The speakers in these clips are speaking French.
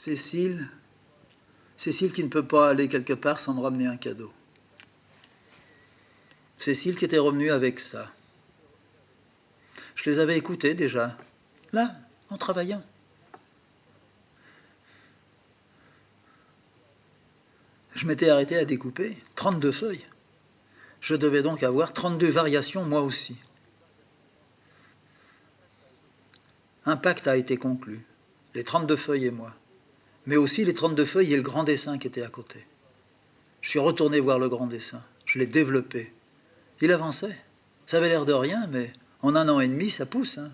Cécile, Cécile qui ne peut pas aller quelque part sans me ramener un cadeau. Cécile qui était revenue avec ça. Je les avais écoutés déjà, là, en travaillant. Je m'étais arrêté à découper 32 feuilles. Je devais donc avoir 32 variations moi aussi. Un pacte a été conclu, les 32 feuilles et moi, mais aussi les 32 feuilles et le grand dessin qui était à côté. Je suis retourné voir le grand dessin, je l'ai développé. Il avançait, ça avait l'air de rien, mais en 1 an et demi, ça pousse. Hein.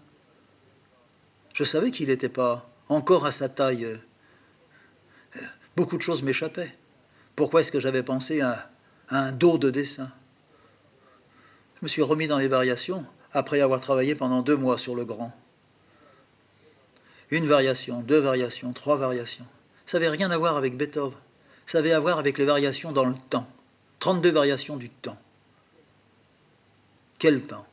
Je savais qu'il n'était pas encore à sa taille. Beaucoup de choses m'échappaient. Pourquoi est-ce que j'avais pensé à un dos de dessin? Je me suis remis dans les variations après avoir travaillé pendant 2 mois sur le grand. 1 variation, 2 variations, 3 variations. Ça n'avait rien à voir avec Beethoven. Ça avait à voir avec les variations dans le temps. 32 variations du temps. Quel temps?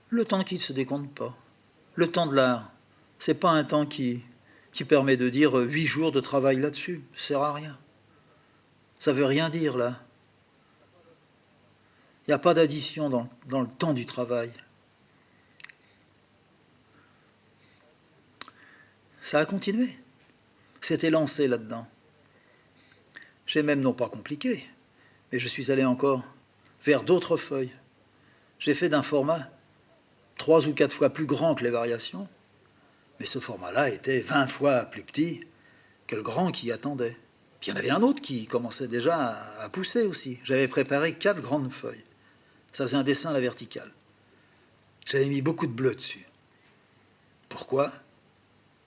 Le temps qui ne se décompte pas. Le temps de l'art. C'est pas un temps qui permet de dire 8 jours de travail là-dessus. Ça sert à rien. Ça veut rien dire là. Il n'y a pas d'addition dans le temps du travail. Ça a continué. C'était lancé là-dedans. J'ai même non pas compliqué, mais je suis allé encore vers d'autres feuilles. J'ai fait d'un format 3 ou 4 fois plus grand que les variations, mais ce format-là était 20 fois plus petit que le grand qui attendait. Puis il y en avait un autre qui commençait déjà à pousser aussi. J'avais préparé 4 grandes feuilles. Ça faisait un dessin à la verticale. J'avais mis beaucoup de bleu dessus. Pourquoi?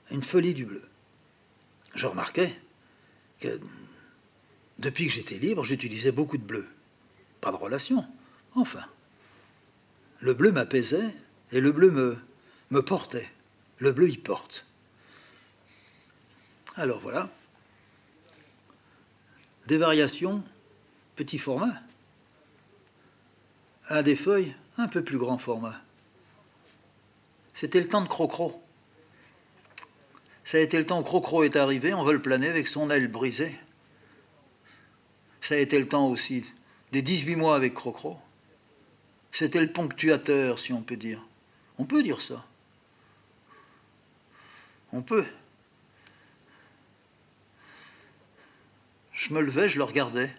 Une folie du bleu. Je remarquais que depuis que j'étais libre, j'utilisais beaucoup de bleu. Pas de relation. Enfin, le bleu m'apaisait et le bleu me portait. Le bleu, il porte. Alors voilà. Des variations, petit format, à des feuilles, un peu plus grand format. C'était le temps de Crocro. Ça a été le temps où Crocro est arrivé en vol plané avec son aile brisée. Ça a été le temps aussi des 18 mois avec Crocro. C'était le ponctuateur, si on peut dire. On peut dire ça. On peut. Je me levais, je le regardais.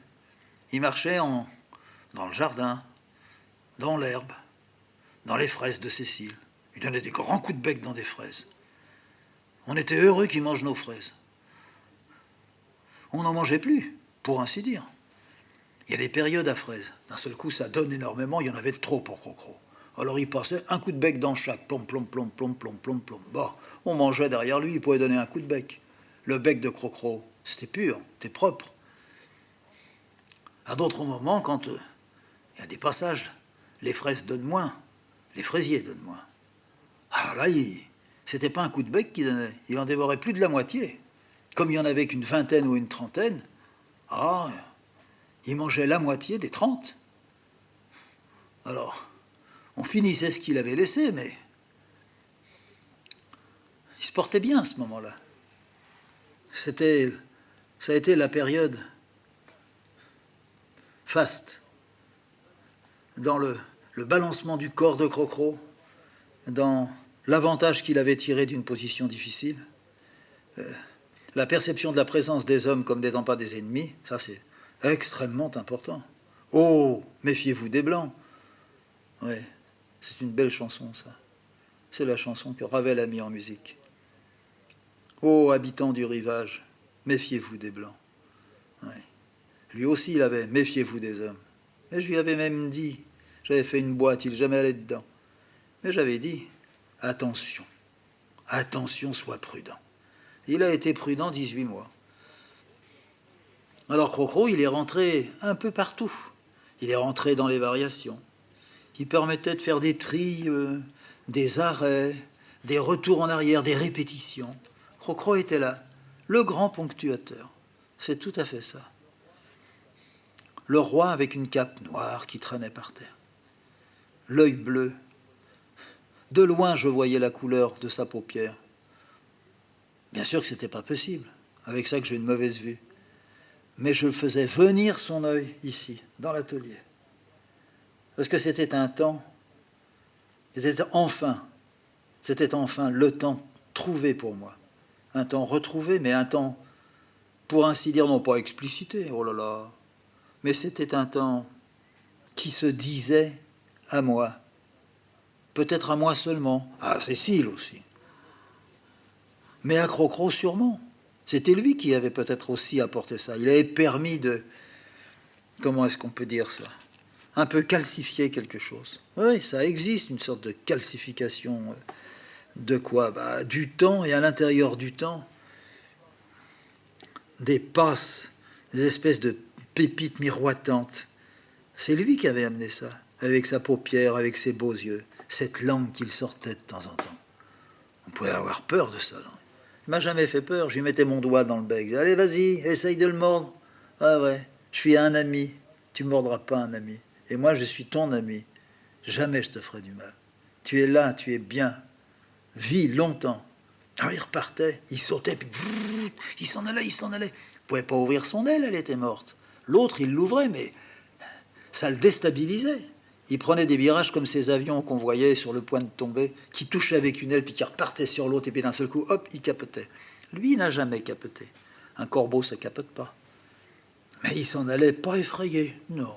Il marchait dans le jardin, dans l'herbe, dans les fraises de Cécile. Il donnait des grands coups de bec dans des fraises. On était heureux qu'il mange nos fraises. On n'en mangeait plus, pour ainsi dire. Il y a des périodes à fraises. D'un seul coup, ça donne énormément, il y en avait de trop pour Crocro. Alors il passait un coup de bec dans chaque, plom, plom, plom, plom, plom, plom, plom. Bon, on mangeait derrière lui, il pouvait donner un coup de bec. Le bec de Crocro, c'était pur, c'était propre. À d'autres moments, quand il y a des passages, les fraises donnent moins, les fraisiers donnent moins. Alors là, c'était pas un coup de bec qu'il donnait, il en dévorait plus de la moitié. Comme il y en avait qu'une vingtaine ou une trentaine, il mangeait la moitié des 30. Alors, on finissait ce qu'il avait laissé, mais il se portait bien à ce moment-là. Ça a été la période faste, dans le balancement du corps de Crocro, dans l'avantage qu'il avait tiré d'une position difficile, la perception de la présence des hommes comme n'étant pas des ennemis, ça c'est extrêmement important. Oh, méfiez-vous des Blancs. Ouais, c'est une belle chanson, ça. C'est la chanson que Ravel a mis en musique. Ô habitants du rivage, méfiez-vous des Blancs. Ouais. Lui aussi, il avait méfiez-vous des hommes. Et je lui avais même dit, j'avais fait une boîte, il n'est jamais allé dedans. Mais j'avais dit, attention, attention, sois prudent. Il a été prudent 18 mois. Alors Crocro, il est rentré un peu partout. Il est rentré dans les variations. Il permettait de faire des tris, des arrêts, des retours en arrière, des répétitions. Crocro était là, le grand ponctuateur. C'est tout à fait ça. Le roi avec une cape noire qui traînait par terre. L'œil bleu. De loin, je voyais la couleur de sa paupière. Bien sûr que c'était pas possible, avec ça que j'ai une mauvaise vue. Mais je faisais venir son œil ici, dans l'atelier. Parce que c'était un temps, c'était enfin le temps trouvé pour moi. Un temps retrouvé, mais un temps, pour ainsi dire, non pas explicité, oh là là, mais c'était un temps qui se disait à moi. Peut-être à moi seulement, à Cécile aussi. Mais à Crocro sûrement. C'était lui qui avait peut-être aussi apporté ça. Il avait permis de... Comment est-ce qu'on peut dire ça? Un peu calcifier quelque chose. Oui, ça existe, une sorte de calcification. De quoi? Du temps, et à l'intérieur du temps, des passes, des espèces de pépites miroitantes. C'est lui qui avait amené ça, avec sa paupière, avec ses beaux yeux, cette langue qu'il sortait de temps en temps. On pouvait avoir peur de ça. Il m'a jamais fait peur, je lui mettais mon doigt dans le bec. Allez, vas-y, essaye de le mordre. Ah ouais, je suis un ami, tu ne mordras pas un ami. Et moi, je suis ton ami. Jamais je te ferai du mal. Tu es là, tu es bien. Vis longtemps. Alors il repartait, il sautait, puis il s'en allait, il s'en allait. Il ne pouvait pas ouvrir son aile, elle était morte. L'autre, il l'ouvrait, mais ça le déstabilisait. Il prenait des virages comme ces avions qu'on voyait sur le point de tomber, qui touchaient avec une aile, puis qui repartaient sur l'autre, et puis d'un seul coup, hop, il capotait. Lui, il n'a jamais capoté. Un corbeau, ça capote pas. Mais il s'en allait pas effrayé. Non.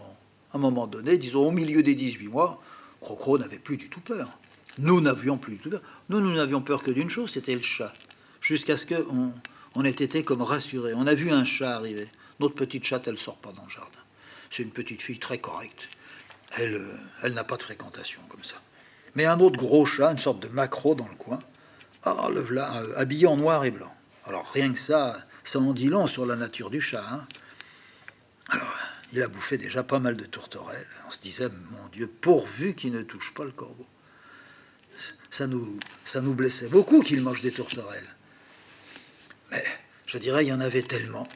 À un moment donné, disons au milieu des 18 mois, Crocro n'avait plus du tout peur. Nous n'avions plus du tout peur. Nous n'avions peur que d'une chose, c'était le chat. Jusqu'à ce qu'on ait été comme rassurés. On a vu un chat arriver. Notre petite chatte, elle ne sort pas dans le jardin. C'est une petite fille très correcte. Elle n'a pas de fréquentation comme ça. Mais un autre gros chat, une sorte de maquereau dans le coin, le voilà, habillé en noir et blanc. Alors rien que ça en dit long sur la nature du chat. Hein. Alors, il a bouffé déjà pas mal de tourterelles. On se disait, mon Dieu, pourvu qu'il ne touche pas le corbeau. Ça nous blessait beaucoup qu'il mange des tourterelles. Mais, je dirais, il y en avait tellement.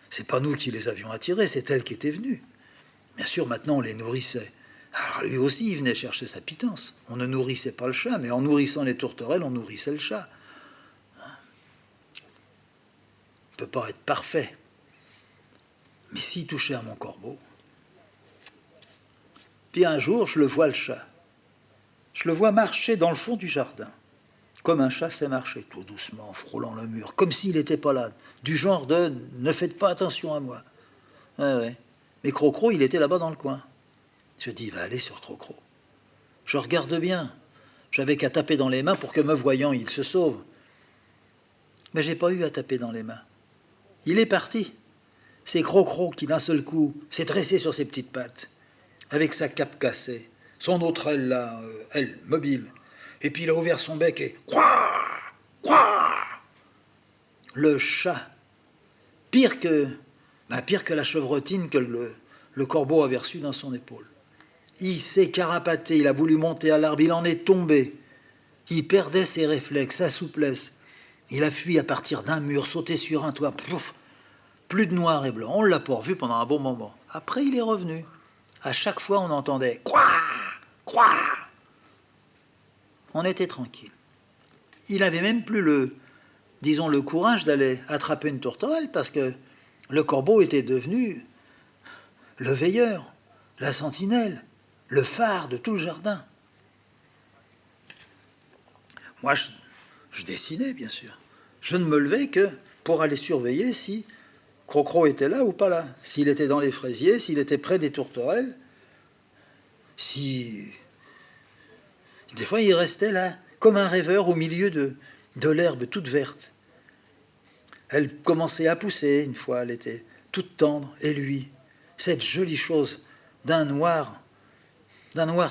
C'est pas nous qui les avions attirés, c'est elle qui était venue. Bien sûr, maintenant, on les nourrissait. Alors, lui aussi, il venait chercher sa pitance. On ne nourrissait pas le chat, mais en nourrissant les tourterelles, on nourrissait le chat. On ne peut pas être parfait. Mais s'il touchait à mon corbeau... Puis un jour, je le vois, le chat. Je le vois marcher dans le fond du jardin. Comme un chat sait marcher, tout doucement, frôlant le mur, comme s'il n'était pas là. Du genre de « ne faites pas attention à moi ». Ouais. Mais Crocro, il était là-bas dans le coin. Je dis, il va aller sur Crocro. Je regarde bien. J'avais qu'à taper dans les mains pour que, me voyant, il se sauve. Mais j'ai pas eu à taper dans les mains. Il est parti. C'est Crocro qui, d'un seul coup, s'est dressé sur ses petites pattes, avec sa cape cassée, son autre aile, là, aile, mobile. Et puis il a ouvert son bec et... Quoi. Le chat, pire que la chevrotine que le corbeau avait reçue dans son épaule. Il s'est carapaté, il a voulu monter à l'arbre, il en est tombé. Il perdait ses réflexes, sa souplesse. Il a fui à partir d'un mur, sauté sur un toit. Plouf, plus de noir et blanc. On l'a pas revu pendant un bon moment. Après, il est revenu. À chaque fois, on entendait « Quoi !» On était tranquille. Il n'avait même plus le courage d'aller attraper une tourterelle parce que le corbeau était devenu le veilleur, la sentinelle, le phare de tout le jardin. Moi, je dessinais, bien sûr. Je ne me levais que pour aller surveiller si Crocro était là ou pas là, s'il était dans les fraisiers, s'il était près des tourterelles, si... Des fois, il restait là, comme un rêveur au milieu de l'herbe toute verte. Elle commençait à pousser une fois, elle était toute tendre, et lui, cette jolie chose d'un noir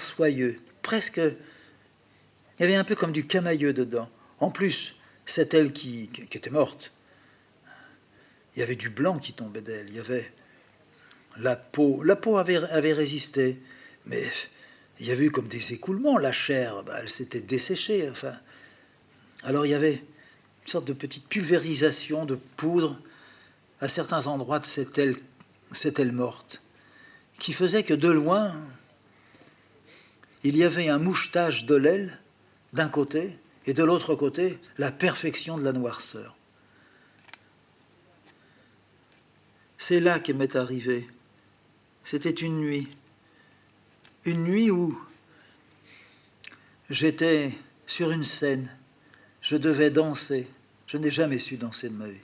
soyeux, presque... Il y avait un peu comme du camailleux dedans. En plus, c'est elle qui était morte. Il y avait du blanc qui tombait d'elle, il y avait la peau avait résisté, mais il y avait eu comme des écoulements, la chair, elle s'était desséchée, enfin. Alors il y avait une sorte de petite pulvérisation de poudre à certains endroits de cette aile morte, qui faisait que de loin, il y avait un mouchetage de l'aile d'un côté et de l'autre côté, la perfection de la noirceur. C'est là qu'elle m'est arrivée. C'était une nuit où j'étais sur une scène, je devais danser. Je n'ai jamais su danser de ma vie.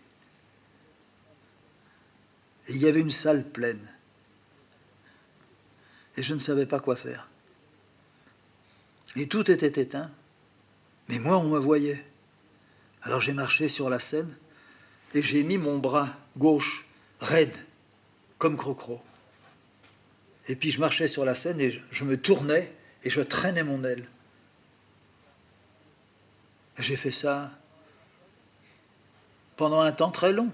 Et il y avait une salle pleine. Et je ne savais pas quoi faire. Et tout était éteint. Mais moi, on me voyait. Alors j'ai marché sur la scène et j'ai mis mon bras gauche raide, comme Crocro. Et puis je marchais sur la scène et je me tournais et je traînais mon aile. J'ai fait ça pendant un temps très long.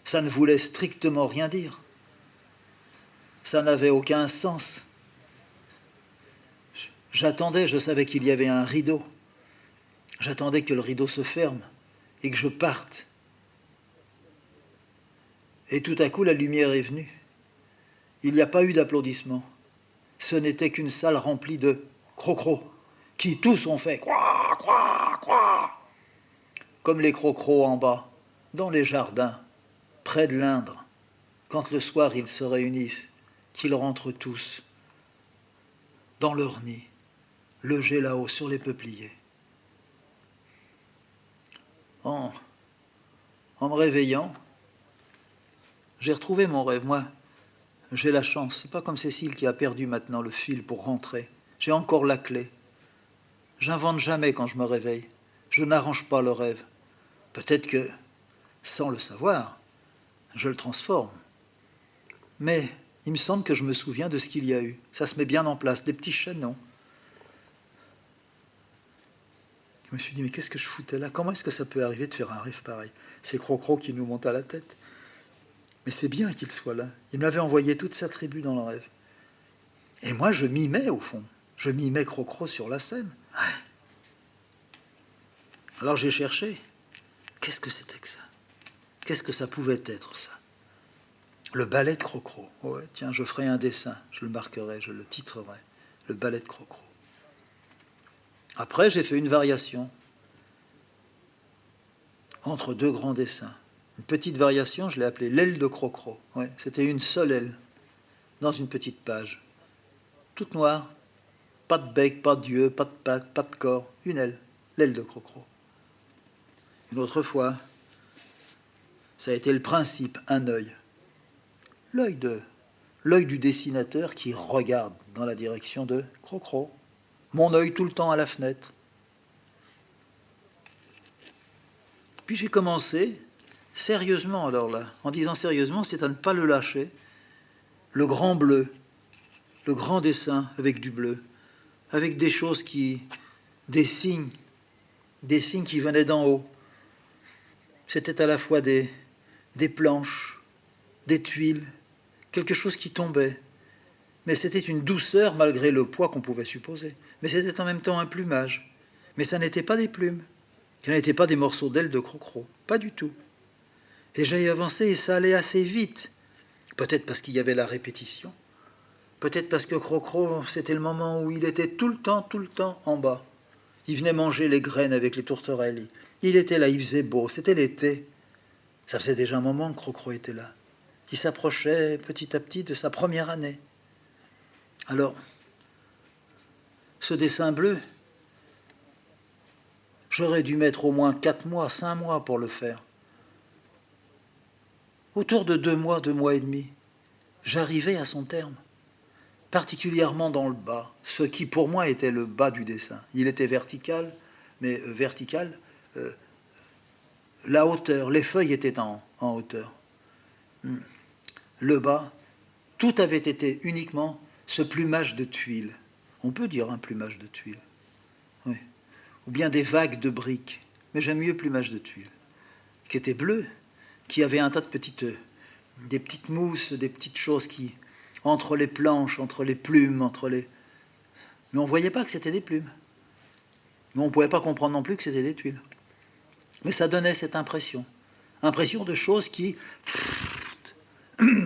Ça ne voulait strictement rien dire. Ça n'avait aucun sens. J'attendais, je savais qu'il y avait un rideau. J'attendais que le rideau se ferme et que je parte. Et tout à coup, la lumière est venue. Il n'y a pas eu d'applaudissements. Ce n'était qu'une salle remplie de crocros, qui tous ont fait croix, croix, croix, comme les crocros en bas, dans les jardins, près de l'Indre, quand le soir ils se réunissent, qu'ils rentrent tous dans leur nid, logés là-haut sur les peupliers. En me réveillant, j'ai retrouvé mon rêve. Moi, j'ai la chance. C'est pas comme Cécile qui a perdu maintenant le fil pour rentrer. J'ai encore la clé. J'invente jamais quand je me réveille. Je n'arrange pas le rêve. Peut-être que, sans le savoir, je le transforme. Mais il me semble que je me souviens de ce qu'il y a eu. Ça se met bien en place, des petits chaînons. Je me suis dit, mais qu'est-ce que je foutais là? Comment est-ce que ça peut arriver de faire un rêve pareil? C'est Crocro qui nous monte à la tête. Mais c'est bien qu'il soit là. Il m'avait envoyé toute sa tribu dans le rêve. Et moi, je mimais, au fond. Je mimais Crocro sur la scène. Ouais. Alors j'ai cherché. Qu'est-ce que c'était que ça? Qu'est-ce que ça pouvait être, ça? Le ballet de Crocro. Ouais, tiens, je ferai un dessin. Je le marquerai, je le titrerai. Le ballet de Crocro. Après, j'ai fait une variation entre deux grands dessins. Une petite variation, je l'ai appelée l'aile de Crocro. Ouais, c'était une seule aile, dans une petite page. Toute noire. Pas de bec, pas d'yeux, pas de pattes, pas de corps. Une aile. L'aile de Crocro. Une autre fois, ça a été le principe, un œil. L'œil du dessinateur qui regarde dans la direction de Crocro. Mon œil tout le temps à la fenêtre. Puis j'ai commencé, sérieusement alors là, en disant sérieusement, c'est à ne pas le lâcher, le grand bleu, le grand dessin avec du bleu, avec des choses des signes qui venaient d'en haut. C'était à la fois des planches, des tuiles, quelque chose qui tombait. Mais c'était une douceur malgré le poids qu'on pouvait supposer. Mais c'était en même temps un plumage. Mais ça n'était pas des plumes. Ça n'était pas des morceaux d'ailes de Crocro. Pas du tout. Et j'ai avancé et ça allait assez vite. Peut-être parce qu'il y avait la répétition. Peut-être parce que Crocro, c'était le moment où il était tout le temps en bas. Il venait manger les graines avec les tourterelles. Il était là, il faisait beau. C'était l'été. Ça faisait déjà un moment que Crocro était là. Il s'approchait petit à petit de sa première année. Alors, ce dessin bleu, j'aurais dû mettre au moins 4 mois, 5 mois pour le faire. Autour de 2 mois et demi, j'arrivais à son terme, particulièrement dans le bas, ce qui pour moi était le bas du dessin. Il était vertical, mais la hauteur, les feuilles étaient en hauteur. Le bas, tout avait été uniquement ce plumage de tuiles. On peut dire un plumage de tuiles. Oui. Ou bien des vagues de briques. Mais j'aime mieux plumage de tuiles. Qui était bleu, qui avait un tas de des petites mousses, des petites choses qui, entre les planches, entre les plumes, mais on ne voyait pas que c'était des plumes. Mais on ne pouvait pas comprendre non plus que c'était des tuiles. Mais ça donnait cette impression de choses qui,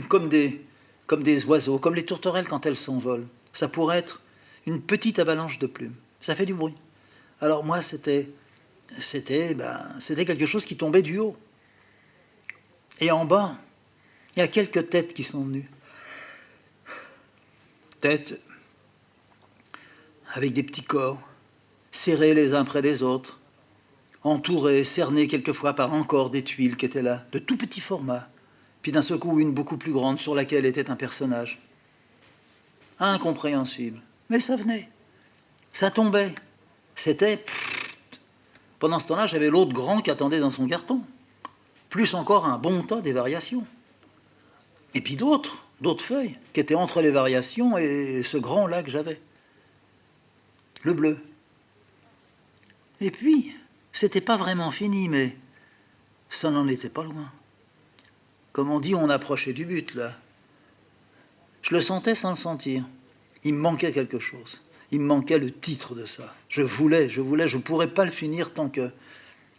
comme des oiseaux, comme les tourterelles quand elles s'envolent. Ça pourrait être une petite avalanche de plumes. Ça fait du bruit. Alors moi, c'était c'était quelque chose qui tombait du haut. Et en bas, il y a quelques têtes qui sont venues. Têtes avec des petits corps, serrés les uns près des autres, entourés, cernés quelquefois par encore des tuiles qui étaient là, de tout petit format, puis d'un seul coup une beaucoup plus grande sur laquelle était un personnage. Incompréhensible. Mais ça venait, ça tombait. C'était... Pendant ce temps-là, j'avais l'autre grand qui attendait dans son carton. Plus encore un bon tas des variations. Et puis d'autres feuilles qui étaient entre les variations et ce grand-là que j'avais. Le bleu. Et puis, c'était pas vraiment fini, mais ça n'en était pas loin. Comme on dit, on approchait du but, là. Je le sentais sans le sentir. Il me manquait quelque chose. Il me manquait le titre de ça. Je voulais, je ne pourrais pas le finir tant que...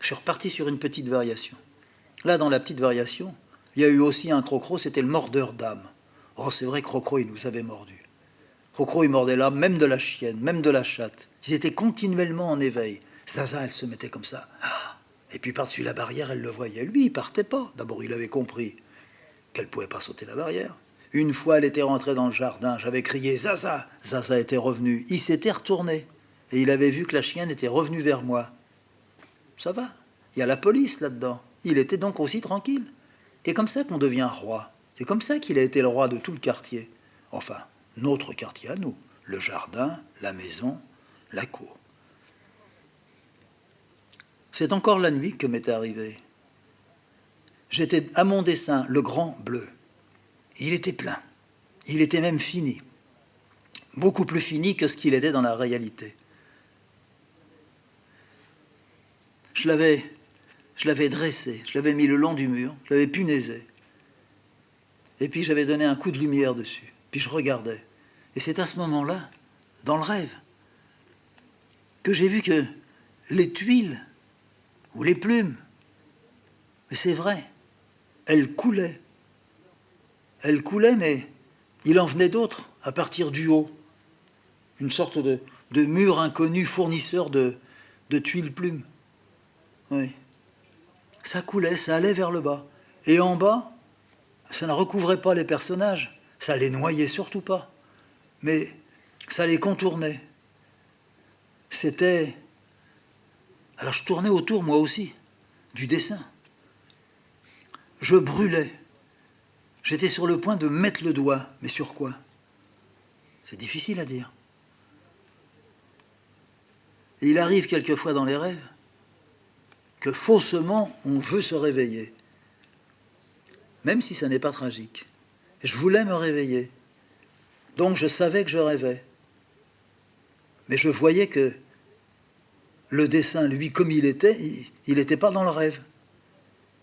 Je suis reparti sur une petite variation. Là, dans la petite variation, il y a eu aussi un crocro, c'était le mordeur d'âme. Oh, c'est vrai, crocro, il nous avait mordu. Crocro, il mordait l'âme, même de la chienne, même de la chatte. Ils étaient continuellement en éveil. Zaza, elle se mettait comme ça. Et puis par-dessus la barrière, elle le voyait. Lui, il partait pas. D'abord, il avait compris qu'elle ne pouvait pas sauter la barrière. Une fois, elle était rentrée dans le jardin. J'avais crié « Zaza !» Zaza était revenu. Il s'était retourné. Et il avait vu que la chienne était revenue vers moi. Ça va. Il y a la police là-dedans. Il était donc aussi tranquille. C'est comme ça qu'on devient roi. C'est comme ça qu'il a été le roi de tout le quartier. Enfin, notre quartier à nous. Le jardin, la maison, la cour. C'est encore la nuit que m'est arrivé. J'étais à mon dessin, le grand bleu. Il était plein. Il était même fini. Beaucoup plus fini que ce qu'il était dans la réalité. Je l'avais dressé, je l'avais mis le long du mur, je l'avais punaisé. Et puis j'avais donné un coup de lumière dessus. Puis je regardais. Et c'est à ce moment-là, dans le rêve, que j'ai vu que les tuiles, ou les plumes, mais c'est vrai, elles coulaient. Elles coulaient, mais il en venait d'autres, à partir du haut. Une sorte de mur inconnu fournisseur de tuiles plumes. Oui. Ça coulait, ça allait vers le bas. Et en bas, ça ne recouvrait pas les personnages, ça les noyait surtout pas. Mais ça les contournait. C'était... Alors je tournais autour, moi aussi, du dessin. Je brûlais. J'étais sur le point de mettre le doigt. Mais sur quoi? C'est difficile à dire. Et il arrive quelquefois dans les rêves que faussement on veut se réveiller. Même si ça n'est pas tragique. Je voulais me réveiller. Donc je savais que je rêvais. Mais je voyais que le dessin, lui, comme il était, il n'était pas dans le rêve.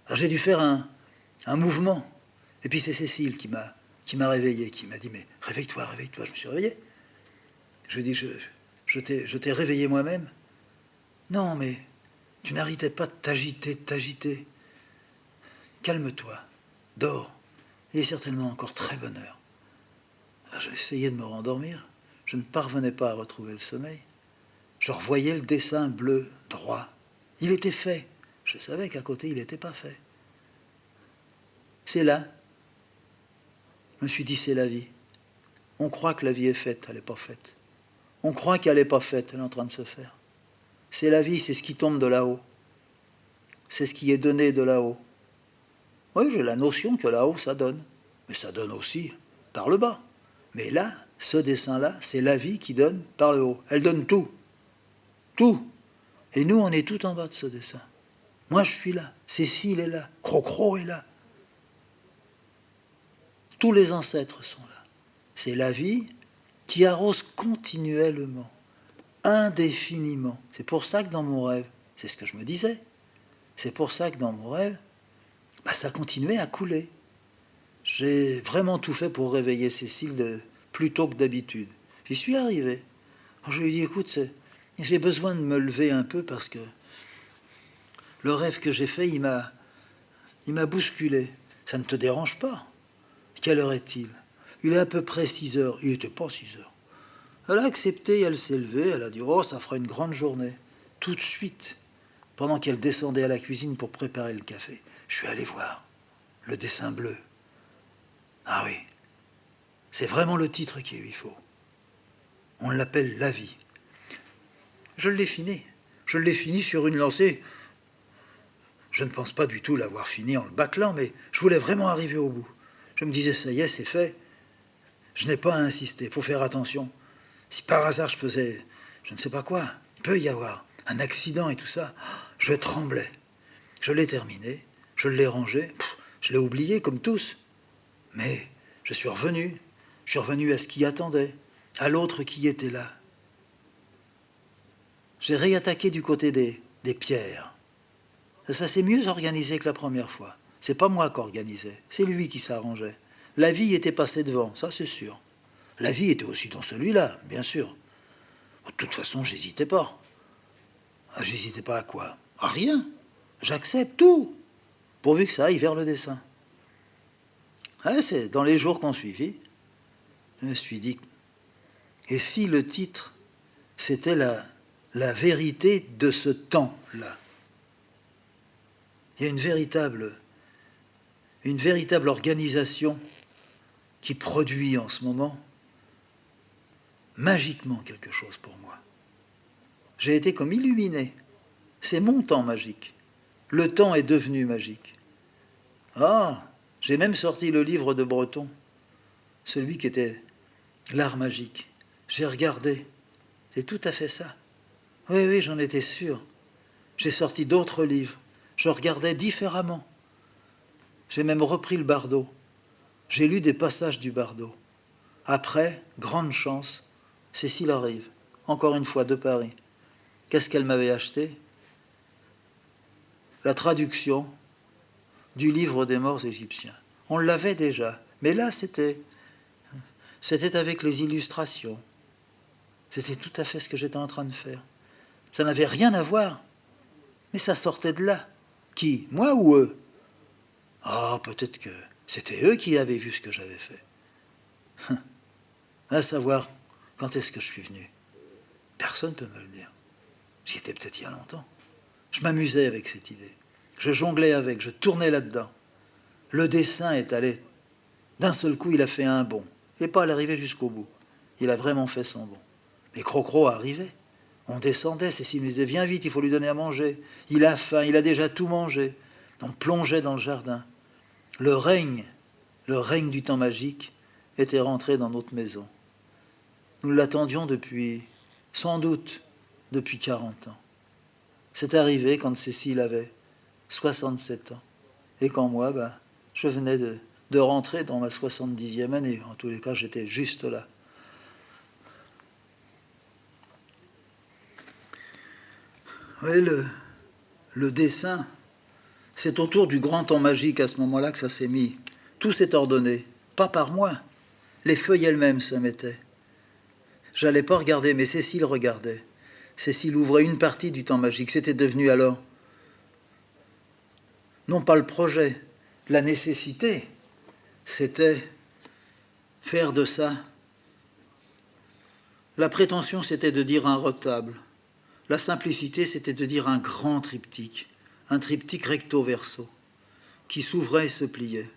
Alors j'ai dû faire un mouvement. Et puis c'est Cécile qui m'a réveillé, qui m'a dit « Mais réveille-toi, réveille-toi ». Je me suis réveillé. Je lui ai dit « Je t'ai réveillé moi-même ». Non, mais tu n'arrêtais pas de t'agiter. Calme-toi, dors. Il est certainement encore très bonne heure. J'ai essayé de me rendormir. Je ne parvenais pas à retrouver le sommeil. Je revoyais le dessin bleu, droit. Il était fait. Je savais qu'à côté, il n'était pas fait. C'est là. Je me suis dit, c'est la vie. On croit que la vie est faite, elle n'est pas faite. On croit qu'elle n'est pas faite, elle est en train de se faire. C'est la vie, c'est ce qui tombe de là-haut. C'est ce qui est donné de là-haut. Oui, j'ai la notion que là-haut, ça donne. Mais ça donne aussi par le bas. Mais là, ce dessin-là, c'est la vie qui donne par le haut. Elle donne tout. Tout. Et nous, on est tout en bas de ce dessin. Moi, je suis là. Cécile est là. Crocro est là. Tous les ancêtres sont là. C'est la vie qui arrose continuellement, indéfiniment. C'est pour ça que dans mon rêve, c'est ce que je me disais, c'est pour ça que dans mon rêve, ça continuait à couler. J'ai vraiment tout fait pour réveiller Cécile plus tôt que d'habitude. J'y suis arrivé. Alors je lui ai dit, écoute, j'ai besoin de me lever un peu parce que le rêve que j'ai fait, il m'a bousculé. Ça ne te dérange pas? Quelle heure est-il? Il est à peu près 6 heures. Il n'était pas 6 heures. Elle a accepté, elle s'est levée, elle a dit « Oh, ça fera une grande journée. » Tout de suite, pendant qu'elle descendait à la cuisine pour préparer le café. Je suis allé voir le dessin bleu. Ah oui, c'est vraiment le titre qu'il lui faut. On l'appelle La vie. Je l'ai fini. Je l'ai fini sur une lancée. Je ne pense pas du tout l'avoir fini en le bâclant, mais je voulais vraiment arriver au bout. Je me disais, ça y est, c'est fait. Je n'ai pas à insister, il faut faire attention. Si par hasard je faisais, je ne sais pas quoi, il peut y avoir un accident et tout ça, je tremblais. Je l'ai terminé, je l'ai rangé, je l'ai oublié comme tous. Mais je suis revenu à ce qui attendait, à l'autre qui était là. J'ai réattaqué du côté des pierres. Ça s'est mieux organisé que la première fois. C'est pas moi qui organisais, c'est lui qui s'arrangeait. La vie était passée devant, ça c'est sûr. La vie était aussi dans celui-là, bien sûr. De toute façon, j'hésitais pas. J'hésitais pas à quoi? À rien. J'accepte tout, pourvu que ça aille vers le dessin. C'est dans les jours qu'on suivit, je me suis dit, et si le titre, c'était la vérité de ce temps-là? Il y a une véritable organisation qui produit en ce moment magiquement quelque chose pour moi. J'ai été comme illuminé. C'est mon temps magique. Le temps est devenu magique. J'ai même sorti le livre de Breton, celui qui était l'art magique. J'ai regardé. C'est tout à fait ça. Oui, j'en étais sûr. J'ai sorti d'autres livres. Je regardais différemment. J'ai même repris le Bardot. J'ai lu des passages du Bardot. Après, grande chance, Cécile arrive, encore une fois de Paris. Qu'est-ce qu'elle m'avait acheté? La traduction du livre des morts égyptiens. On l'avait déjà, mais là c'était avec les illustrations. C'était tout à fait ce que j'étais en train de faire. Ça n'avait rien à voir, mais ça sortait de là. Qui? Moi ou eux? Peut-être que c'était eux qui avaient vu ce que j'avais fait. À savoir, quand est-ce que je suis venu? Personne ne peut me le dire. J'y étais peut-être il y a longtemps. Je m'amusais avec cette idée. Je jonglais avec, je tournais là-dedans. Le dessin est allé. D'un seul coup, il a fait un bond. Il n'est pas arrivé jusqu'au bout. Il a vraiment fait son bond. Mais Crocro arrivait. On descendait. Cécile me disait, viens vite, il faut lui donner à manger. Il a faim, il a déjà tout mangé. On plongeait dans le jardin. Le règne du temps magique était rentré dans notre maison. Nous l'attendions sans doute, depuis 40 ans. C'est arrivé quand Cécile avait 67 ans. Et quand moi, je venais de rentrer dans ma 70e année. En tous les cas, j'étais juste là. Oui, le dessin, c'est autour du grand temps magique à ce moment-là que ça s'est mis. Tout s'est ordonné, pas par moi. Les feuilles elles-mêmes se mettaient. J'allais pas regarder, mais Cécile regardait. Cécile ouvrait une partie du temps magique. C'était devenu alors, non pas le projet, la nécessité, c'était faire de ça. La prétention, c'était de dire un retable. La simplicité, c'était de dire un grand triptyque, un triptyque recto-verso, qui s'ouvrait et se pliait.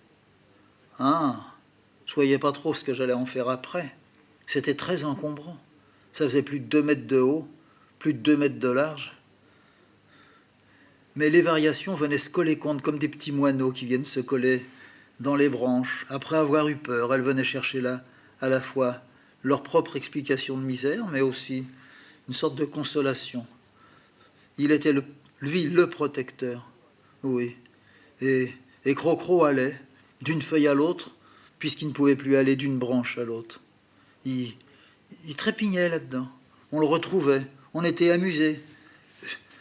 Je voyais pas trop ce que j'allais en faire après. C'était très encombrant. Ça faisait plus de 2 mètres de haut, plus de 2 mètres de large. Mais les variations venaient se coller contre comme des petits moineaux qui viennent se coller dans les branches. Après avoir eu peur, elles venaient chercher là, à la fois, leur propre explication de misère, mais aussi une sorte de consolation. Il était, lui, le protecteur. Oui. Et Crocro allait d'une feuille à l'autre, puisqu'il ne pouvait plus aller d'une branche à l'autre. Il trépignait là-dedans. On le retrouvait. On était amusés.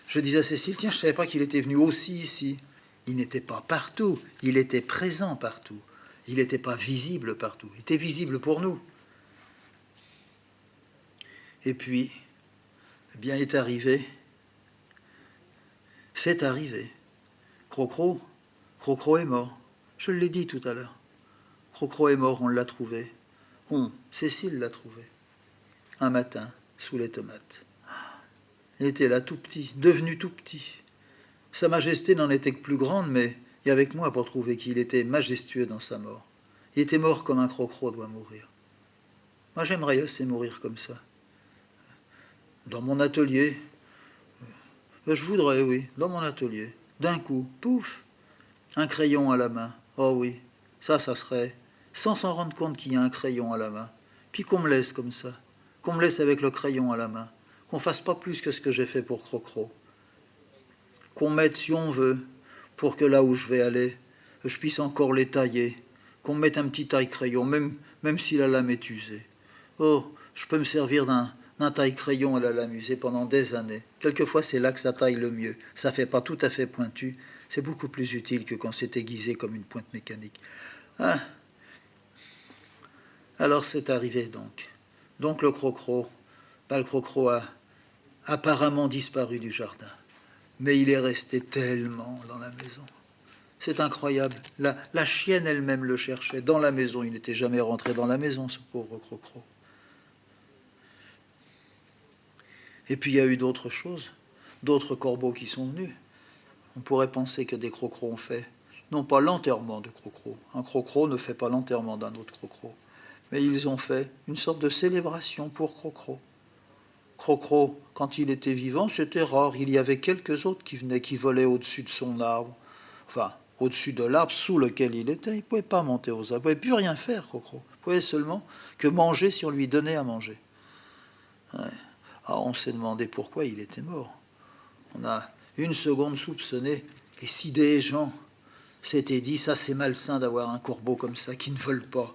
Je disais à Cécile, tiens, je ne savais pas qu'il était venu aussi ici. Il n'était pas partout. Il était présent partout. Il n'était pas visible partout. Il était visible pour nous. Et puis, est arrivé. C'est arrivé. Crocro est mort. Je l'ai dit tout à l'heure. Crocro est mort, on l'a trouvé. Cécile l'a trouvé. Un matin, sous les tomates. Il était là tout petit, devenu tout petit. Sa majesté n'en était que plus grande, mais et avec moi pour trouver qu'il était majestueux dans sa mort. Il était mort comme un crocro doit mourir. Moi, j'aimerais assez mourir comme ça. Dans mon atelier, je voudrais, oui, dans mon atelier. D'un coup, pouf, un crayon à la main. Oh oui, ça serait, sans s'en rendre compte qu'il y a un crayon à la main. Puis qu'on me laisse comme ça, qu'on me laisse avec le crayon à la main, qu'on fasse pas plus que ce que j'ai fait pour Crocro. Qu'on mette, si on veut, pour que là où je vais aller, je puisse encore les tailler. Qu'on me mette un petit taille-crayon, même si la lame est usée. Oh, je peux me servir d'un taille-crayon à la lame usée pendant des années. Quelquefois, c'est là que ça taille le mieux. Ça fait pas tout à fait pointu. C'est beaucoup plus utile que quand c'est aiguisé comme une pointe mécanique. Ah. Alors c'est arrivé donc. Donc le crocro, le crocro a apparemment disparu du jardin. Mais il est resté tellement dans la maison. C'est incroyable. La chienne elle-même le cherchait dans la maison. Il n'était jamais rentré dans la maison, ce pauvre crocro. Et puis il y a eu d'autres choses, d'autres corbeaux qui sont venus. On pourrait penser que des crocros ont fait, non pas l'enterrement de crocro. Un crocro ne fait pas l'enterrement d'un autre crocro. Mais ils ont fait une sorte de célébration pour Crocro. Crocro, quand il était vivant, c'était rare. Il y avait quelques autres qui venaient, qui volaient au-dessus de son arbre. Enfin, au-dessus de l'arbre sous lequel il était. Il ne pouvait pas monter aux arbres. Il ne pouvait plus rien faire, Crocro. Il pouvait seulement que manger si on lui donnait à manger. Ouais. Alors on s'est demandé pourquoi il était mort. On a une seconde soupçonné. Et si des gens s'étaient dit, ça c'est malsain d'avoir un corbeau comme ça qui ne vole pas.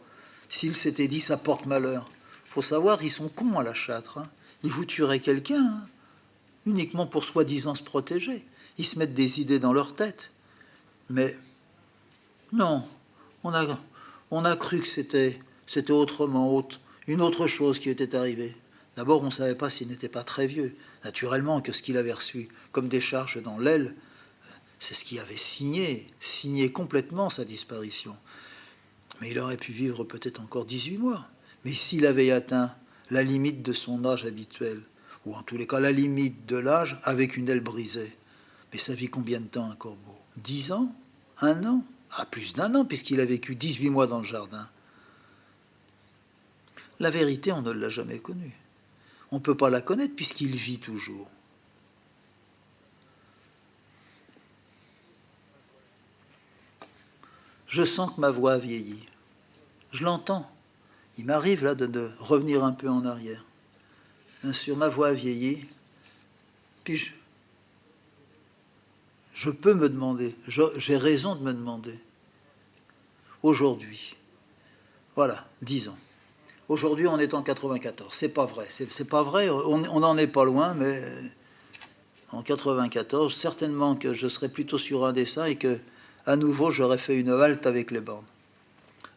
S'ils s'étaient dit, ça porte malheur. Faut savoir, ils sont cons à la Châtre. Hein. Ils vous tueraient quelqu'un, hein, uniquement pour soi-disant se protéger. Ils se mettent des idées dans leur tête. Mais non, on a cru que c'était autrement, une autre chose qui était arrivée. D'abord, on ne savait pas s'il n'était pas très vieux. Naturellement que ce qu'il avait reçu comme décharge dans l'aile, c'est ce qui avait signé complètement sa disparition. Mais il aurait pu vivre peut-être encore 18 mois. Mais s'il avait atteint la limite de son âge habituel, ou en tous les cas la limite de l'âge avec une aile brisée, mais ça vit combien de temps un corbeau? 10 ans? 1 an? Ah, plus d'1 an, puisqu'il a vécu 18 mois dans le jardin. La vérité, on ne l'a jamais connue. On ne peut pas la connaître puisqu'il vit toujours. Je sens que ma voix a vieilli. Je l'entends. Il m'arrive là de revenir un peu en arrière. Bien sûr, ma voix a vieilli. Puis je peux me demander, j'ai raison de me demander. Aujourd'hui, voilà, 10 ans. Aujourd'hui, on est en 94. C'est pas vrai. C'est pas vrai. On n'en est pas loin, mais en 94, certainement que je serais plutôt sur un dessin et que, à nouveau, j'aurais fait une halte avec les bornes.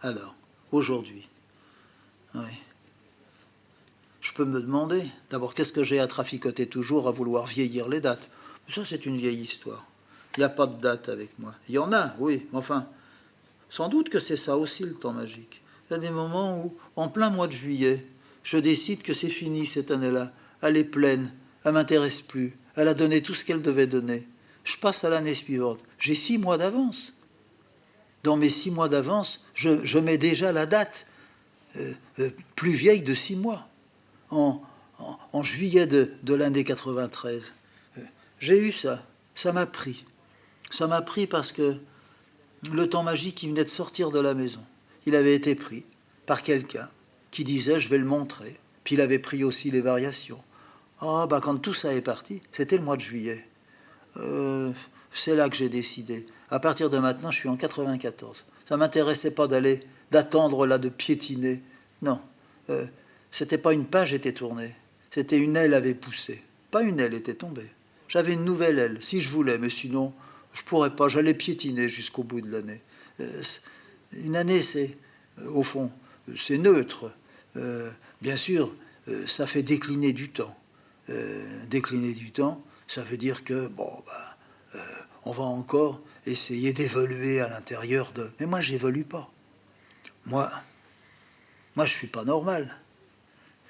Alors, aujourd'hui, oui. Je peux me demander, d'abord, qu'est-ce que j'ai à traficoter toujours, à vouloir vieillir les dates? Ça, c'est une vieille histoire. Il n'y a pas de date avec moi. Il y en a, oui, mais enfin, sans doute que c'est ça aussi le temps magique. Il y a des moments où, en plein mois de juillet, je décide que c'est fini cette année-là. Elle est pleine, elle m'intéresse plus, elle a donné tout ce qu'elle devait donner. Je passe à l'année suivante. J'ai 6 mois d'avance. Dans mes 6 mois d'avance, je mets déjà la date plus vieille de 6 mois. En juillet de l'année 93. J'ai eu ça. Ça m'a pris. Ça m'a pris parce que le temps magique, il venait de sortir de la maison. Il avait été pris par quelqu'un qui disait, je vais le montrer. Puis il avait pris aussi les variations. Ah, bah quand tout ça est parti, c'était le mois de juillet. C'est là que j'ai décidé. À partir de maintenant, je suis en 94. Ça m'intéressait pas d'attendre là, de piétiner. Non. C'était pas une page était tournée. C'était une aile avait poussé. Pas une aile était tombée. J'avais une nouvelle aile, si je voulais, mais sinon, je pourrais pas. J'allais piétiner jusqu'au bout de l'année. Une année, c'est, au fond, c'est neutre. Bien sûr, ça fait décliner du temps. Décliner du temps, ça veut dire que, bon, on va encore essayer d'évoluer à l'intérieur de... Mais moi, j'évolue pas. Moi, je suis pas normal.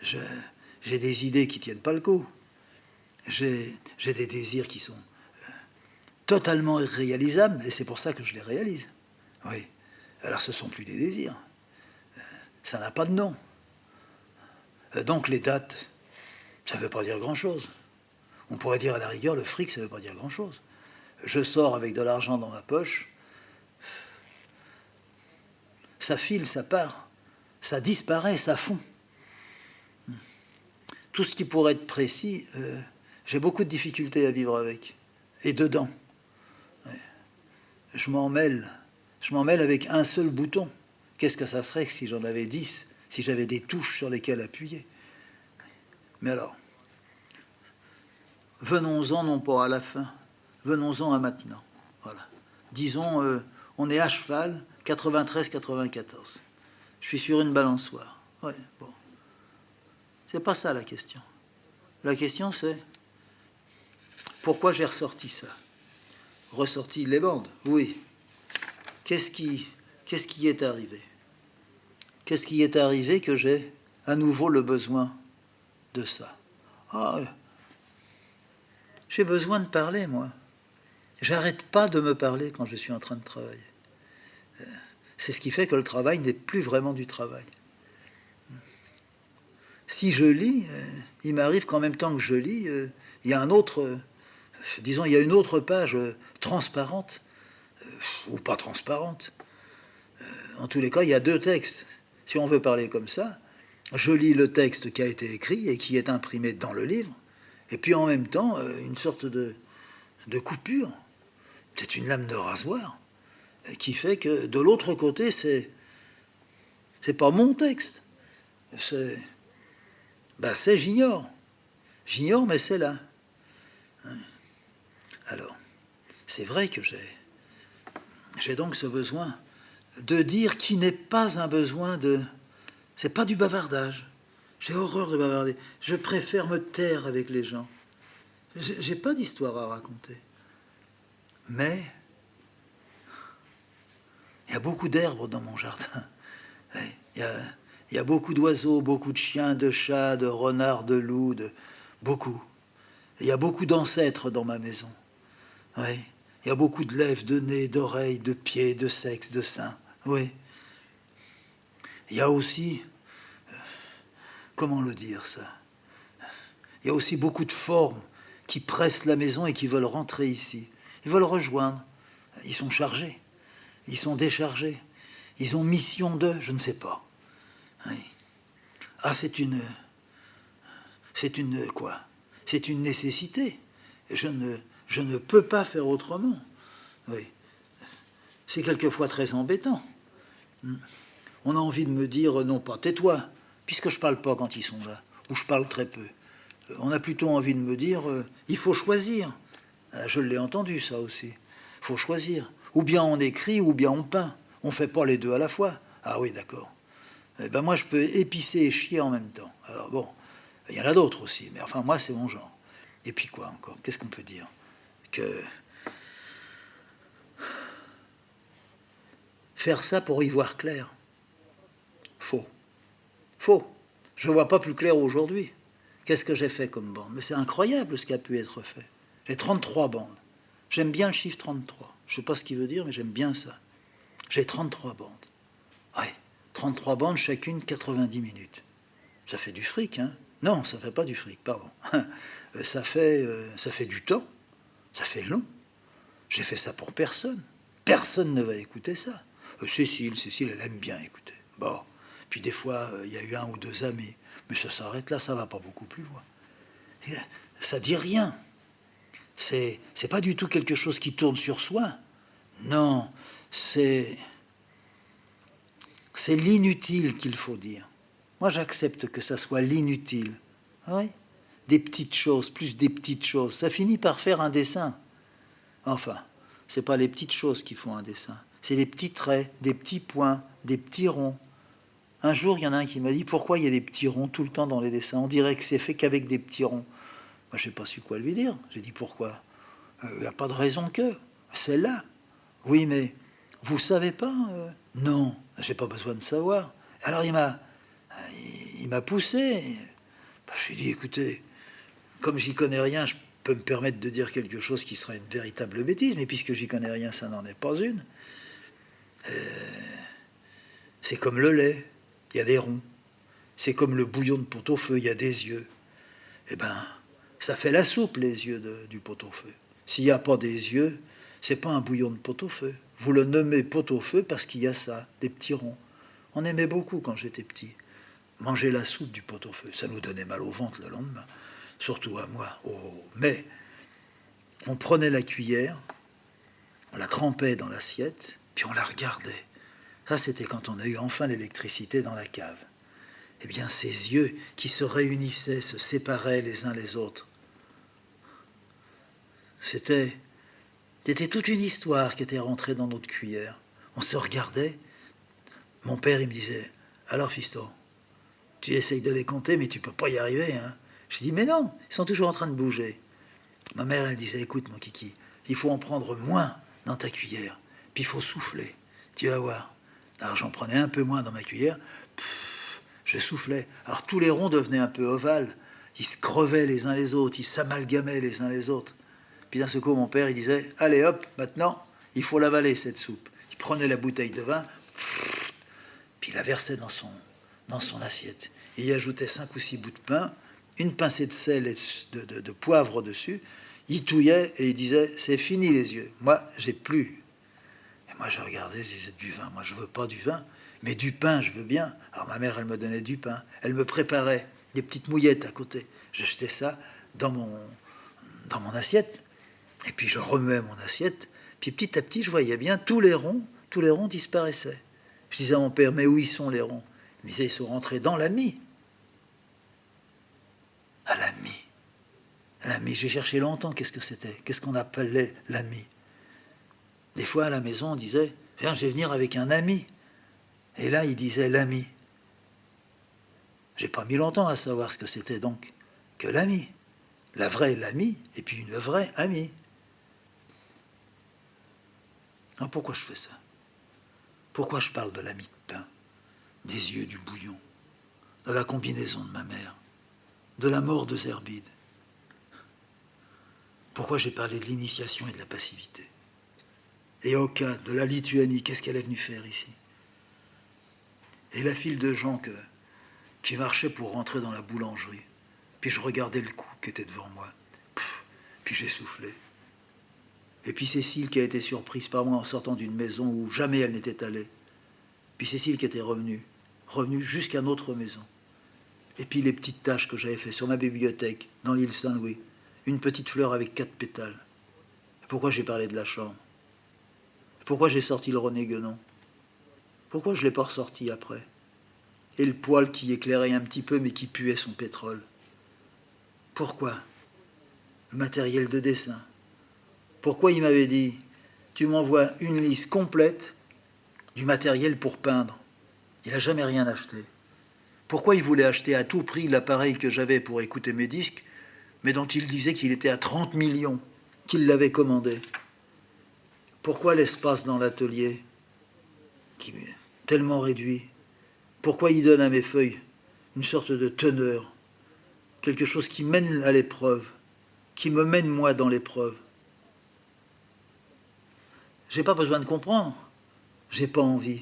J'ai des idées qui tiennent pas le coup. J'ai des désirs qui sont totalement irréalisables, et c'est pour ça que je les réalise. Oui. Alors ce ne sont plus des désirs. Ça n'a pas de nom. Donc les dates, ça ne veut pas dire grand-chose. On pourrait dire à la rigueur, le fric, ça ne veut pas dire grand-chose. Je sors avec de l'argent dans ma poche, ça file, ça part, ça disparaît, ça fond. Tout ce qui pourrait être précis, j'ai beaucoup de difficultés à vivre avec. Et dedans, je m'en mêle avec un seul bouton. Qu'est-ce que ça serait si j'en avais 10, si j'avais des touches sur lesquelles appuyer? Mais alors, venons-en non pas à la fin, venons-en à maintenant. Voilà. Disons, on est à cheval, 93-94. Je suis sur une balançoire. Ouais, bon. C'est pas ça la question. La question c'est pourquoi j'ai ressorti ça? Ressorti les bandes, oui. Qu'est-ce qui est arrivé? Qu'est-ce qui est arrivé que j'ai à nouveau le besoin de ça? Ah, j'ai besoin de parler, moi. J'arrête pas de me parler quand je suis en train de travailler. C'est ce qui fait que le travail n'est plus vraiment du travail. Si je lis, il m'arrive qu'en même temps que je lis, il y a un autre, disons, il y a une autre page transparente, ou pas transparente. En tous les cas, il y a deux textes. Si on veut parler comme ça, je lis le texte qui a été écrit et qui est imprimé dans le livre, et puis en même temps, une sorte de coupure, peut-être une lame de rasoir, qui fait que de l'autre côté, c'est pas mon texte. C'est j'ignore. J'ignore, mais c'est là. Alors, c'est vrai que j'ai donc ce besoin de dire qui n'est pas un besoin de... C'est pas du bavardage. J'ai horreur de bavarder. Je préfère me taire avec les gens. J'ai pas d'histoire à raconter. Mais il y a beaucoup d'herbes dans mon jardin. Il y a beaucoup d'oiseaux, beaucoup de chiens, de chats, de renards, de loups, beaucoup. Il y a beaucoup d'ancêtres dans ma maison. Oui. Il y a beaucoup de lèvres, de nez, d'oreilles, de pieds, de sexe, de seins. Oui. Il y a aussi... comment le dire, ça? Il y a aussi beaucoup de formes qui pressent la maison et qui veulent rentrer ici. Ils veulent rejoindre. Ils sont chargés. Ils sont déchargés. Ils ont mission de... je ne sais pas. Oui. Ah, c'est une quoi? C'est une nécessité. Je ne peux pas faire autrement. Oui. C'est quelquefois très embêtant. On a envie de me dire, non pas tais-toi, puisque je parle pas quand ils sont là, ou je parle très peu. On a plutôt envie de me dire, il faut choisir. Je l'ai entendu, ça aussi. Il faut choisir. Ou bien on écrit, ou bien on peint. On fait pas les deux à la fois. Ah oui, d'accord. Eh ben moi, je peux épicer et chier en même temps. Alors bon, il y en a d'autres aussi, mais enfin, moi, c'est mon genre. Et puis quoi encore? Qu'est-ce qu'on peut dire? Que faire ça pour y voir clair. Faux. Faux. Je vois pas plus clair aujourd'hui. Qu'est-ce que j'ai fait comme bande? Mais c'est incroyable ce qui a pu être fait. J'ai 33 bandes. J'aime bien le chiffre 33. Je sais pas ce qu'il veut dire, mais j'aime bien ça. J'ai 33 bandes. Ouais, 33 bandes, chacune 90 minutes. Ça fait du fric, hein? Non, ça fait pas du fric, pardon. Ça fait du temps. Ça fait long. J'ai fait ça pour personne. Personne ne va écouter ça. Cécile, elle aime bien écouter. Bon. Puis des fois, il y a eu un ou deux amis. Mais ça s'arrête là, ça va pas beaucoup plus loin. Ça dit rien. C'est pas du tout quelque chose qui tourne sur soi. Non, c'est l'inutile qu'il faut dire. Moi, j'accepte que ça soit l'inutile. Oui, des petites choses, plus des petites choses. Ça finit par faire un dessin. Enfin, c'est pas les petites choses qui font un dessin. C'est des petits traits, des petits points, des petits ronds. Un jour, il y en a un qui m'a dit, pourquoi il y a des petits ronds tout le temps dans les dessins? On dirait que c'est fait qu'avec des petits ronds. Moi, je n'ai pas su quoi lui dire. J'ai dit, pourquoi? Il n'y a pas de raison que. C'est là. Oui, mais vous savez pas? Non, j'ai pas besoin de savoir. Alors il m'a poussé. J'ai dit, écoutez, comme j'y connais rien, peut me permettre de dire quelque chose qui sera une véritable bêtise, mais puisque j'y connais rien, ça n'en est pas une. C'est comme le lait, il y a des ronds. C'est comme le bouillon de pot-au-feu, il y a des yeux. Eh ben, ça fait la soupe, les yeux du pot-au-feu. S'il n'y a pas des yeux, c'est pas un bouillon de pot-au-feu. Vous le nommez pot-au-feu parce qu'il y a ça, des petits ronds. On aimait beaucoup quand j'étais petit. Manger la soupe du pot-au-feu, ça nous donnait mal au ventre le lendemain. Surtout à moi. Oh. Mais on prenait la cuillère, on la trempait dans l'assiette, puis on la regardait. Ça, c'était quand on a eu enfin l'électricité dans la cave. Eh bien, ces yeux qui se réunissaient, se séparaient les uns les autres. C'était toute une histoire qui était rentrée dans notre cuillère. On se regardait. Mon père, il me disait, alors fiston, tu essayes de les compter, mais tu peux pas y arriver. Hein. Je dis, mais non, ils sont toujours en train de bouger. Ma mère, elle disait, écoute mon kiki, il faut en prendre moins dans ta cuillère, puis il faut souffler, tu vas voir. Alors j'en prenais un peu moins dans ma cuillère, je soufflais. Alors tous les ronds devenaient un peu ovales, ils se crevaient les uns les autres, ils s'amalgamaient les uns les autres. Puis d'un seul coup, mon père, il disait, allez hop, maintenant, il faut l'avaler cette soupe. Il prenait la bouteille de vin, puis il la versait dans son assiette. Et il ajoutait 5 ou 6 bouts de pain, une pincée de sel et de poivre dessus. Il touillait et il disait, c'est fini les yeux. Moi, j'ai plus. Et moi, je regardais, je disais, du vin. Moi, je veux pas du vin, mais du pain, je veux bien. Alors ma mère, elle me donnait du pain. Elle me préparait des petites mouillettes à côté. Je jetais ça dans mon assiette. Et puis je remuais mon assiette. Puis petit à petit, je voyais bien tous les ronds disparaissaient. Je disais à mon père, mais où ils sont les ronds? Il me disait, ils sont rentrés dans la mie. À la mie. La mie, j'ai cherché longtemps qu'est-ce que c'était. Qu'est-ce qu'on appelait la mie? Des fois à la maison, on disait, viens, je vais venir avec un ami. Et là, il disait l'ami. J'ai pas mis longtemps à savoir ce que c'était donc que l'ami. La vraie l'ami, et puis une vraie amie. Alors pourquoi je fais ça? Pourquoi je parle de la mie de pain, des yeux du bouillon, de la combinaison de ma mère, de la mort de Zerbide? Pourquoi j'ai parlé de l'initiation et de la passivité? Et Oka, de la Lituanie, qu'est-ce qu'elle est venue faire ici? Et la file de gens qui marchaient pour rentrer dans la boulangerie. Puis je regardais le coup qui était devant moi. Puis j'ai soufflé. Et puis Cécile qui a été surprise par moi en sortant d'une maison où jamais elle n'était allée. Puis Cécile qui était revenue jusqu'à notre maison. Et puis les petites taches que j'avais faites sur ma bibliothèque, dans l'île Saint-Louis. Une petite fleur avec 4 pétales. Et pourquoi j'ai parlé de la chambre? Pourquoi j'ai sorti le René Guenon? Pourquoi je ne l'ai pas ressorti après? Et le poêle qui éclairait un petit peu mais qui puait son pétrole. Pourquoi? Le matériel de dessin. Pourquoi il m'avait dit, tu m'envoies une liste complète du matériel pour peindre? Il n'a jamais rien acheté. Pourquoi il voulait acheter à tout prix l'appareil que j'avais pour écouter mes disques, mais dont il disait qu'il était à 30 millions, qu'il l'avait commandé? Pourquoi l'espace dans l'atelier, qui est tellement réduit? Pourquoi il donne à mes feuilles une sorte de teneur, quelque chose qui mène à l'épreuve, qui me mène moi dans l'épreuve? J'ai pas besoin de comprendre, j'ai pas envie.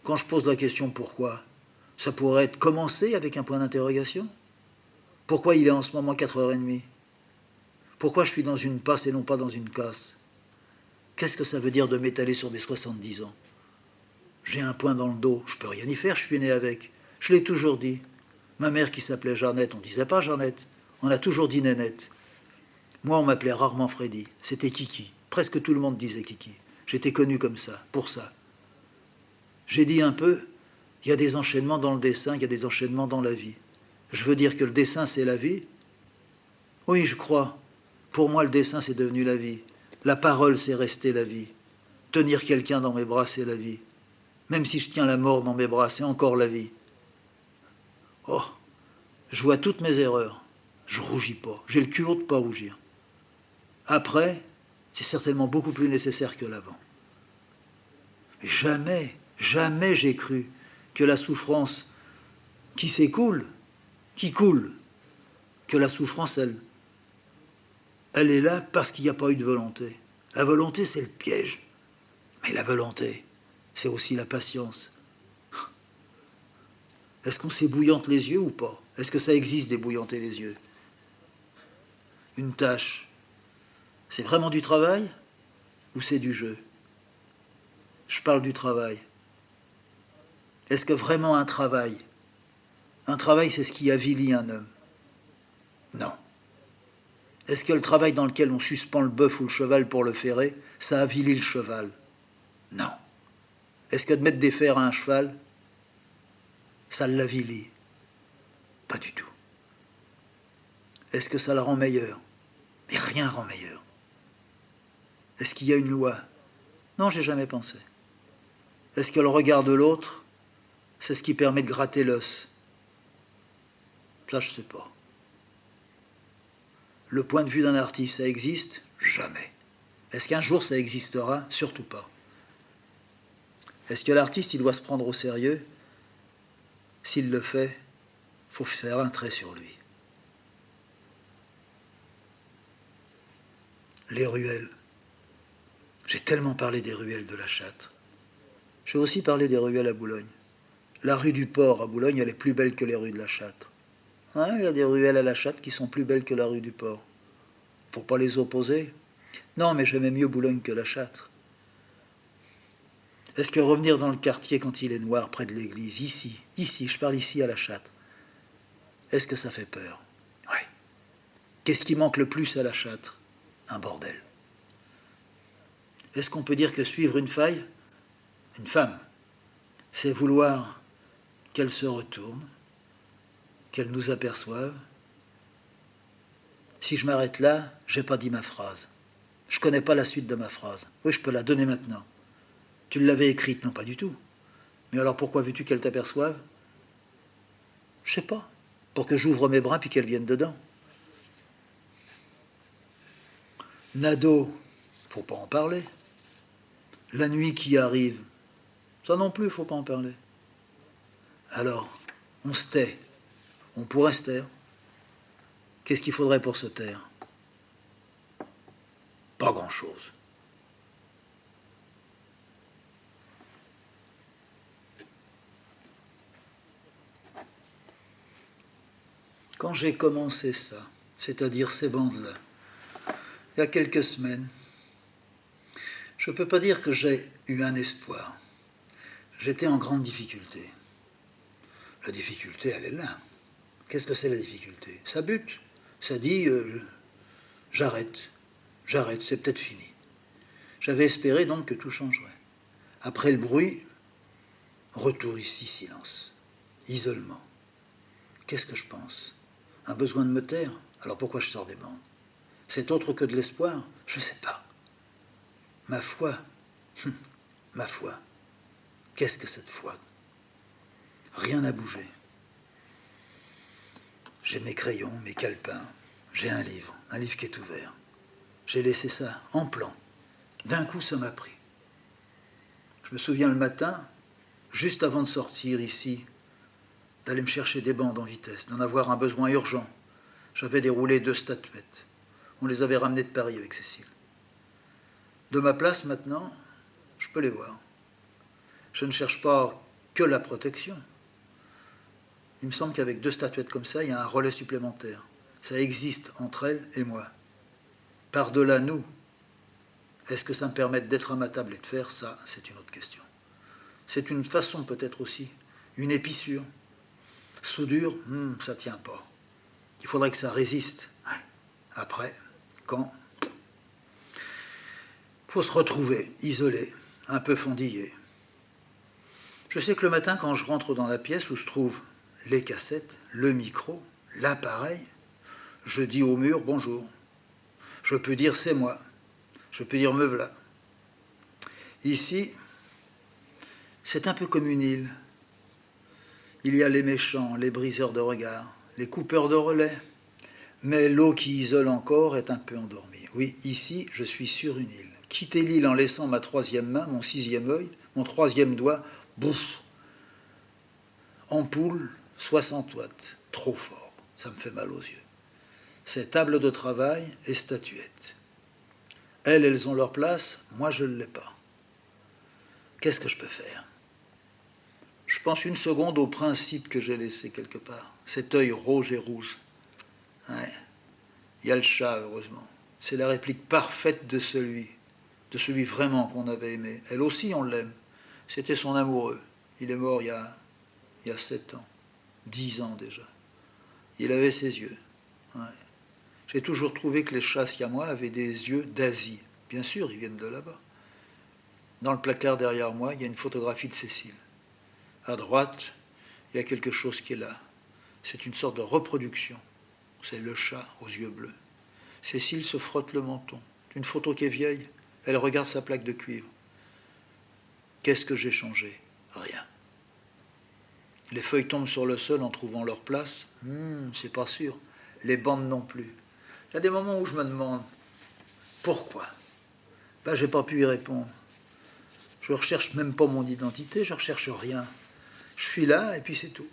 Quand je pose la question pourquoi, ça pourrait être commencé avec un point d'interrogation. Pourquoi il est en ce moment 4h30? Pourquoi je suis dans une passe et non pas dans une casse? Qu'est-ce que ça veut dire de m'étaler sur mes 70 ans? J'ai un point dans le dos, je peux rien y faire, je suis né avec. Je l'ai toujours dit. Ma mère qui s'appelait Jeannette, on ne disait pas Jeannette, on a toujours dit Nénette. Moi, on m'appelait rarement Freddy, c'était Kiki. Presque tout le monde disait Kiki. J'étais connu comme ça, pour ça. J'ai dit un peu, il y a des enchaînements dans le dessin, il y a des enchaînements dans la vie. Je veux dire que le dessin, c'est la vie? Oui, je crois. Pour moi, le dessin, c'est devenu la vie. La parole, c'est rester la vie. Tenir quelqu'un dans mes bras, c'est la vie. Même si je tiens la mort dans mes bras, c'est encore la vie. Oh, je vois toutes mes erreurs. Je rougis pas. J'ai le culot de pas rougir. Après, c'est certainement beaucoup plus nécessaire que l'avant. Jamais, jamais j'ai cru que la souffrance qui s'écoule, qui coule, que la souffrance, Elle est là parce qu'il n'y a pas eu de volonté. La volonté, c'est le piège. Mais la volonté, c'est aussi la patience. Est-ce qu'on s'ébouillante les yeux ou pas? Est-ce que ça existe d'ébouillanter les yeux? Une tâche, c'est vraiment du travail ou c'est du jeu? Je parle du travail. Est-ce que vraiment un travail, c'est ce qui avilit un homme? Non. Est-ce que le travail dans lequel on suspend le bœuf ou le cheval pour le ferrer, ça avilit le cheval? Non. Est-ce que de mettre des fers à un cheval, ça l'avilit? Pas du tout. Est-ce que ça la rend meilleure? Mais rien rend meilleur. Est-ce qu'il y a une loi? Non, j'ai jamais pensé. Est-ce que le regard de l'autre, c'est ce qui permet de gratter l'os? Ça, je sais pas. Le point de vue d'un artiste, ça existe? Jamais. Est-ce qu'un jour ça existera? Surtout pas. Est-ce que l'artiste, il doit se prendre au sérieux? S'il le fait, il faut faire un trait sur lui. Les ruelles. J'ai tellement parlé des ruelles de la Châtre. J'ai aussi parlé des ruelles à Boulogne. La rue du Port à Boulogne, elle est plus belle que les rues de la Châtre. Hein, il y a des ruelles à la Châtre qui sont plus belles que la rue du Port. Faut pas les opposer. Non, mais j'aimais mieux Boulogne que la Châtre. Est-ce que revenir dans le quartier quand il est noir, près de l'église, ici, je parle ici à la Châtre, est-ce que ça fait peur? Oui. Qu'est-ce qui manque le plus à la Châtre? Un bordel. Est-ce qu'on peut dire que suivre une femme, c'est vouloir qu'elle se retourne, qu'elle nous aperçoive? Si je m'arrête là, j'ai pas dit ma phrase. Je connais pas la suite de ma phrase. Oui, je peux la donner maintenant. Tu l'avais écrite? Non, pas du tout. Mais alors pourquoi veux-tu qu'elle t'aperçoive? Je sais pas. Pour que j'ouvre mes bras puis qu'elle vienne dedans. Nado, faut pas en parler. La nuit qui arrive, ça non plus, faut pas en parler. Alors, on se tait. On pourrait se taire. Qu'est-ce qu'il faudrait pour se taire? Pas grand-chose. Quand j'ai commencé ça, c'est-à-dire ces bandes-là, il y a quelques semaines, je ne peux pas dire que j'ai eu un espoir. J'étais en grande difficulté. La difficulté, elle est là. Qu'est-ce que c'est la difficulté? Ça bute. Ça dit j'arrête. J'arrête, c'est peut-être fini. J'avais espéré donc que tout changerait. Après le bruit, retour ici, silence. Isolement. Qu'est-ce que je pense? Un besoin de me taire? Alors pourquoi je sors des bandes? C'est autre que de l'espoir? Je ne sais pas. Ma foi, ma foi. Qu'est-ce que cette foi? Rien n'a bougé. J'ai mes crayons, mes calepins, j'ai un livre qui est ouvert. J'ai laissé ça en plan. D'un coup, ça m'a pris. Je me souviens le matin, juste avant de sortir ici, d'aller me chercher des bandes en vitesse, d'en avoir un besoin urgent. J'avais déroulé 2 statuettes. On les avait ramenées de Paris avec Cécile. De ma place maintenant, je peux les voir. Je ne cherche pas que la protection. Il me semble qu'avec 2 statuettes comme ça, il y a un relais supplémentaire. Ça existe entre elles et moi. Par-delà nous, est-ce que ça me permet d'être à ma table et de faire ça? C'est une autre question. C'est une façon peut-être aussi, une épissure. Soudure, ça tient pas. Il faudrait que ça résiste. Après, quand faut se retrouver, isolé, un peu fendillé. Je sais que le matin, quand je rentre dans la pièce où se trouvent les cassettes, le micro, l'appareil, je dis au mur bonjour. Je peux dire c'est moi. Je peux dire me v'là. Ici, c'est un peu comme une île. Il y a les méchants, les briseurs de regard, les coupeurs de relais. Mais l'eau qui isole encore est un peu endormie. Oui, ici, je suis sur une île. Quitter l'île en laissant ma 3e main, mon 6e œil, mon 3e doigt, bouf. Ampoule, 60 watts, trop fort, ça me fait mal aux yeux. C'est table de travail et statuettes. Elles ont leur place, moi je ne l'ai pas. Qu'est-ce que je peux faire? Je pense une seconde au principe que j'ai laissé quelque part. Cet œil rose et rouge. Ouais. Il y a le chat, heureusement. C'est la réplique parfaite de celui vraiment qu'on avait aimé. Elle aussi, on l'aime. C'était son amoureux. Il est mort il y a 7 ans, 10 ans déjà. Il avait ses yeux. Ouais. J'ai toujours trouvé que les chats siamois avaient des yeux d'Asie. Bien sûr, ils viennent de là-bas. Dans le placard derrière moi, il y a une photographie de Cécile. À droite, il y a quelque chose qui est là. C'est une sorte de reproduction. C'est le chat aux yeux bleus. Cécile se frotte le menton. Une photo qui est vieille. Elle regarde sa plaque de cuivre. Qu'est-ce que j'ai changé? Rien. Les feuilles tombent sur le sol en trouvant leur place. C'est pas sûr. Les bandes non plus. Il y a des moments où je me demande pourquoi. Ben, j'ai pas pu y répondre. Je recherche même pas mon identité, je recherche rien. Je suis là et puis c'est tout.